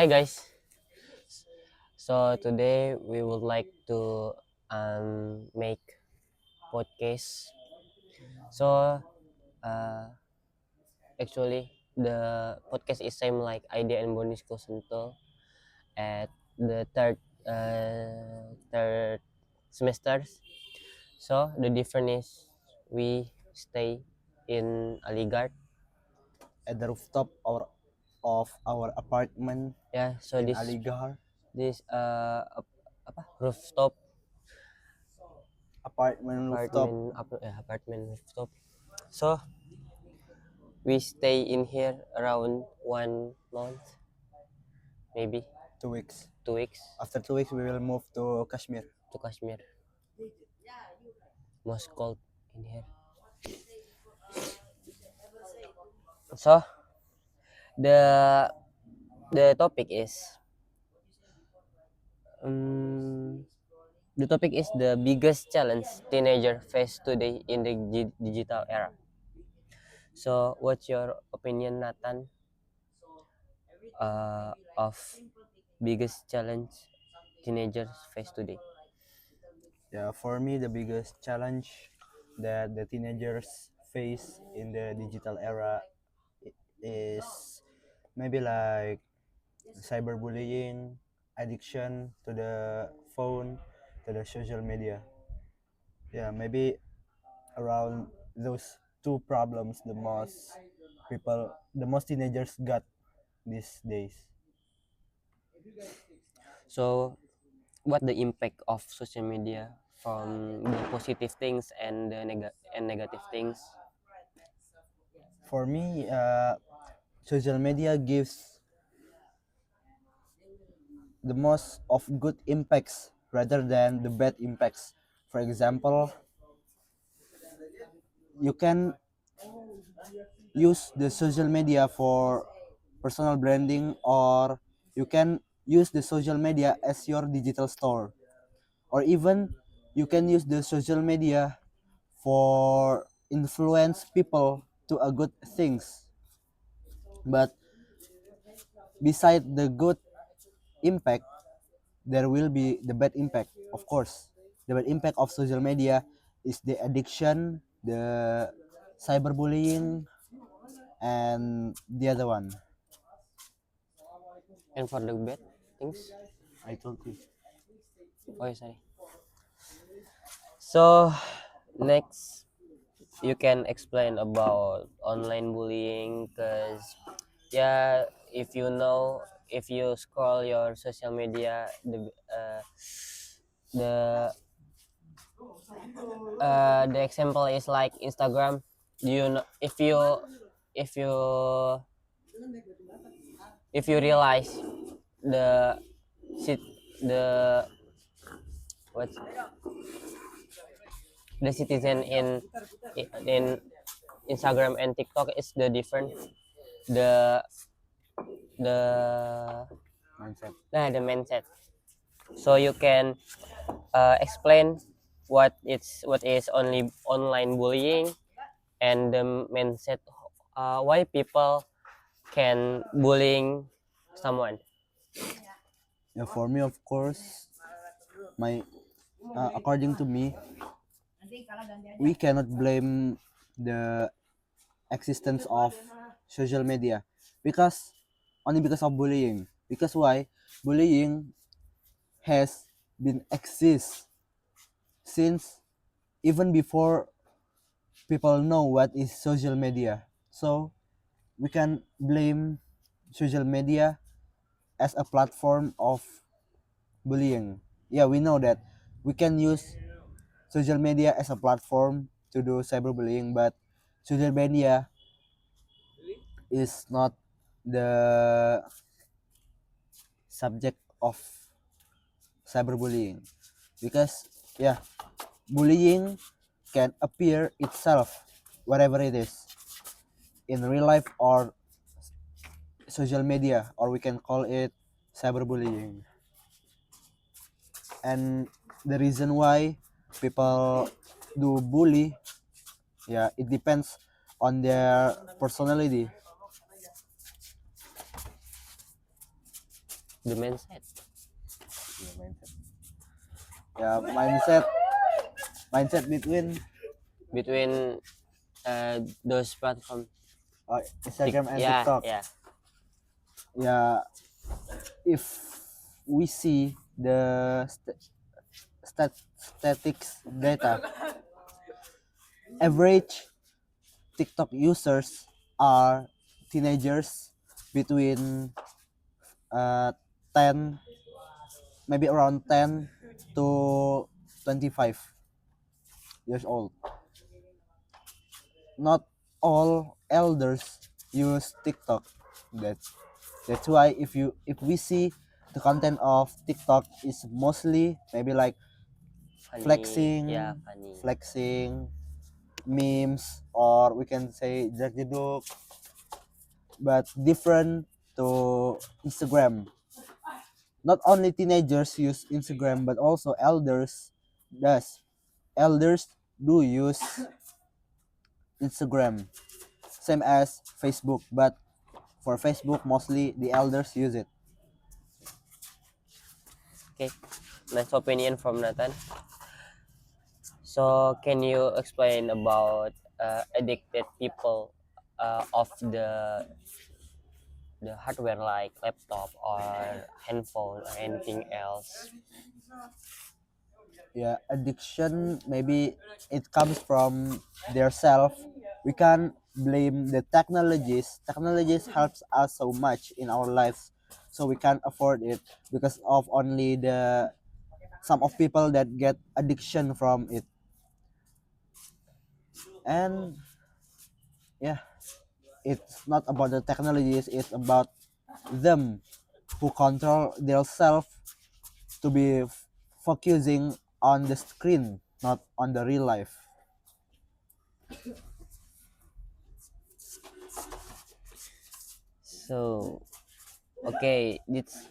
Hi guys. So today we would like to make podcast. So uh, actually the podcast is same like Idea and Bonus Kosunto at the third semesters. So the difference is we stay in Aligarh. At the rooftop of our apartment Yeah. So in this Aligarh. this apa rooftop Apartment rooftop. apartment rooftop. So we stay in here around 1 month, maybe 2 weeks. 2 weeks After 2 weeks, we will move to Kashmir. to Kashmir. Most cold in here. So the the topic is um, the topic is the biggest challenge teenager face today in the digital era. So what's your opinion, Nathan, of biggest challenge teenagers face today? Yeah, for me, the biggest challenge that the teenagers face in the digital era is maybe like cyberbullying, addiction to the phone, to the social media. Yeah, maybe around those two problems the most teenagers got these days. So what the impact of social media from the positive things and the negative things? For me, social media gives the most of good impacts rather than the bad impacts. For example, you can use the social media for personal branding, or you can use the social media as your digital store, or even you can use the social media for influence people to a good things. But beside the good impact, there will be the bad impact. Of course, the bad impact of social media is the addiction, the cyberbullying, and the other one And for the bad things? I told you. Oh, yeah, sorry. So next you can explain about online bullying, because yeah, if you know, if you scroll your social media, the the example is like Instagram. You know, if you if you realize the the what the citizen in Instagram and TikTok is the different, the the Mindset. the mindset. So you can explain what is only online bullying and the mindset, why people can bullying someone. Yeah, for me, of course, my according to me, we cannot blame the existence of social media because only because of bullying. Because why? Bullying has been exist since even before people know what is social media. So we can blame social media as a platform of bullying. Yeah, we know that we can use social media as a platform to do cyberbullying, but social media is not the subject of cyberbullying, because yeah, bullying can appear itself whatever it is in real life or social media, or we can call it cyberbullying. And the reason why people do bully, yeah, it depends on their personality. the mindset Yeah, mindset. Yeah, mindset between those platforms. Instagram and Yeah, TikTok. yeah. Yeah, if we see the statistics data, average TikTok users are teenagers between uh, 10, maybe around 10 to 25 years old. Not all elders use TikTok. That's that's why if we see the content of TikTok is mostly maybe like Funny, yeah, flexing, funny. flexing, memes, or we can say jeduk, but different to Instagram. Not only teenagers use Instagram, but also does elders do use Instagram, same as Facebook, but for Facebook mostly the elders use it. Okay, nice opinion from Nathan. So can you explain about addicted people of the hardware like laptop or handphone or anything else? Yeah, addiction maybe it comes from their self. We can't blame the technologies helps us so much in our lives, so we can't afford it because of only the some of people that get addiction from it. And yeah, it's not about the technologies, it's about them who control their self to be focusing on the screen, not on the real life. So okay, it's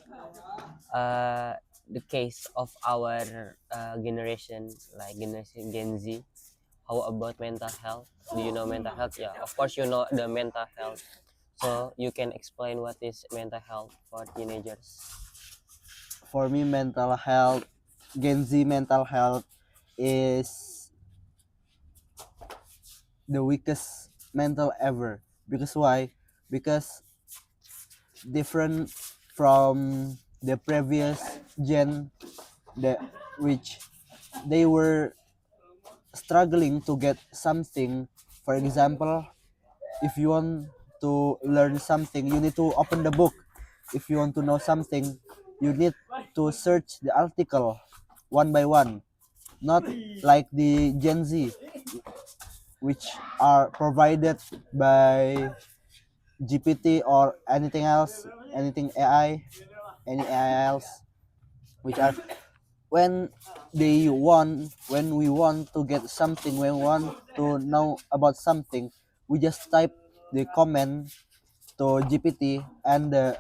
the case of our generation, like generation Gen Z. How about mental health? Do you know mental health? Yeah, of course you know the mental health. So you can explain what is mental health for teenagers. For me, mental health, Gen Z mental health is the weakest mental ever. Because why? Because different from the previous gen, the which they were struggling to get something. For example, if you want to learn something, you need to open the book. If you want to know something, you need to search the article one by one. Not like the Gen Z, which are provided by GPT or anything else, anything AI, any AI else, which are when when we want to get something, when we want to know about something, we just type the comment to GPT and the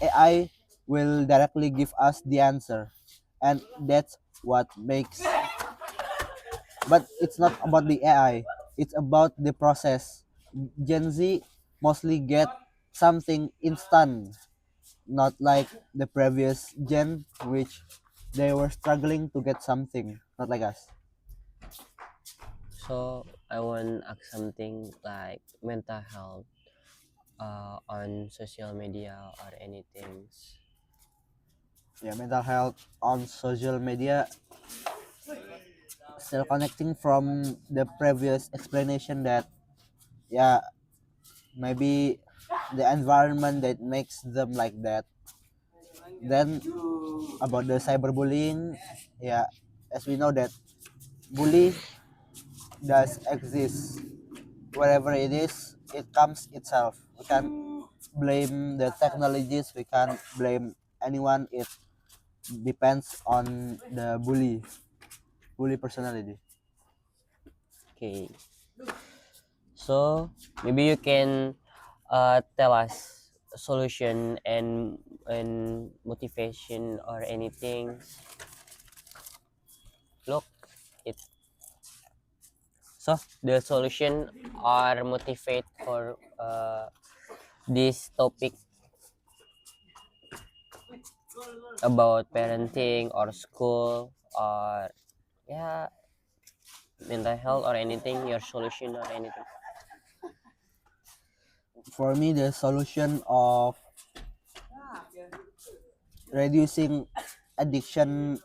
AI will directly give us the answer. And that's what makes, but it's not about the AI, it's about the process. Gen Z mostly get something instant, not like the previous gen, which they were struggling to get something, not like us. So I want to ask something like mental health on social media or anything. Yeah, mental health on social media, still connecting from the previous explanation that, yeah, maybe the environment that makes them like that. Then about the cyberbullying, yeah, as we know that bully does exist wherever it is, it comes itself. We can't blame the technologies, we can't blame anyone. It depends on the bully personality. Okay, so maybe you can tell us a solution and motivation or anything. Look, it so the solution or motivate for this topic. about parenting or school or yeah, mental health or anything, your solution or anything? For me, the solution of reducing addiction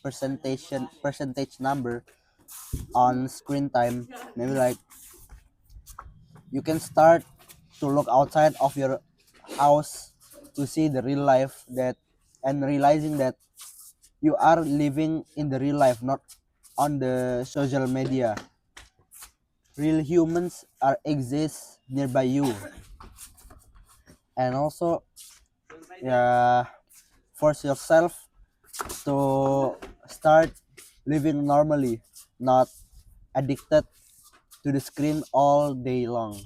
percentage number on screen time, maybe like you can start to look outside of your house to see the real life, that and realizing that you are living in the real life, not on the social media. Real humans are exist nearby you. And also, yeah, force yourself to start living normally, not addicted to the screen all day long.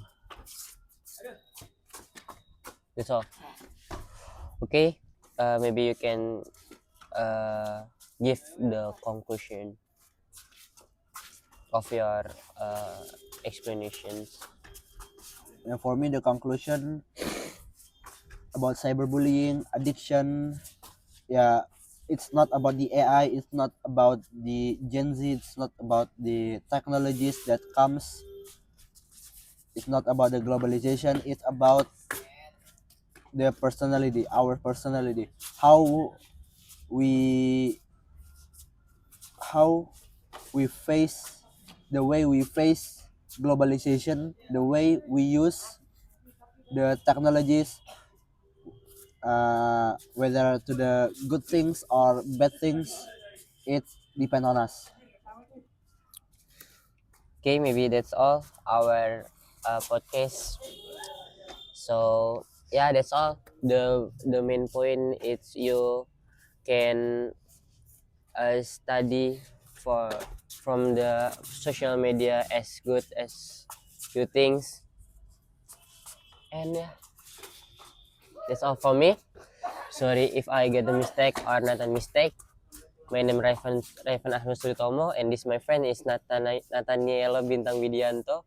That's all. Okay, maybe you can give the conclusion of your explanations. And for me, the conclusion about cyberbullying, addiction, yeah, it's not about the AI, it's not about the Gen Z, it's not about the technologies that comes, it's not about the globalization, it's about the personality, our personality, how we how we face the way we face globalization, the way we use the technologies, whether to the good things or bad things, it depends on us. Okay, maybe that's all our podcast. So yeah, that's all. The main point is you can study for from the social media as good as you think, and yeah, that's all for me. Sorry if I get a mistake or not a mistake. My name Raven Ahnus Sutomo, and this my friend is Nathaniel Bintang Widianto.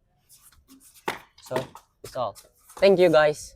So it's all. Thank you guys.